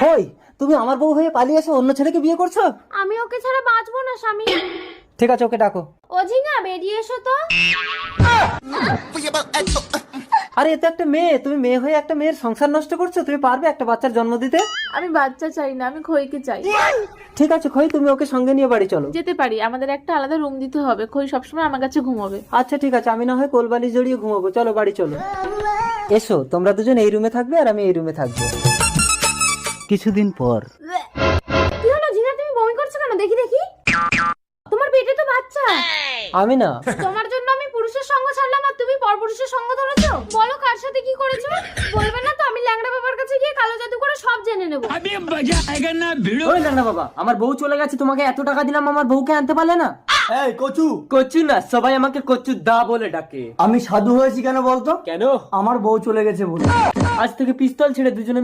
কই তুমি আমার বউ হয়ে পালিয়ে এসে অন্য ছেলেকে বিয়ে করছো? আমি ওকে ছাড়া বাঁচবো না স্বামী। ঠিক আছে, ওকে ডাকো। ও ঝিঙা বেরিয়ে এসো তো। আরে এ তো একটা মেয়ে, তুমি মেয়ে হয়ে একটা মেয়ের সংসার নষ্ট করছো। তুমি পারবে একটা বাচ্চার জন্ম দিতে? আমি বাচ্চা চাই না, আমি খইকে চাই। ঠিক আছে খই, তুমি ওকে সঙ্গে নিয়ে বাড়ি চলো। যেতে পারি, আমাদের একটা আলাদা রুম দিতে হবে। খই সবসময় আমার কাছে ঘুমাবে। আচ্ছা ঠিক আছে, আমি না হয় কোলবালি জড়িয়ে ঘুমাবো। চলো বাড়ি চলো। এসো, তোমরা দুজন এই রুমে থাকবে আর আমি এই রুমে থাকবো। কিছুদিন পর। কি হলো ঝিঙা, তুমি বমি করছো কেন? দেখি দেখি, তোমার পেটে তো বাচ্চা। আমি না, তোমার জন্য আমি পুরুষের সঙ্গ ছাড়লাম আর তুমি পরপুরুষের সঙ্গ ধরেছো। বলো কার সাথে কি করেছো? বলবে না তো? আমি ল্যাংড়া বাবার কাছে গিয়ে কালো জাদু করে সব জেনে নেবো। ওই না বাবা, আমার বউ চলে গেছে। তোমাকে এত টাকা দিলাম, আমার বউকে আনতে পারলে না? এই কচু, কচু না, সবাই আমাকে কচু দা বলে ডাকে। আমি সাধু হয়েছি কেন বলতো? কেন? আমার বউ চলে গেছে বলে। আজ থেকে পিস্তল ছেড়ে দুজনে মিলে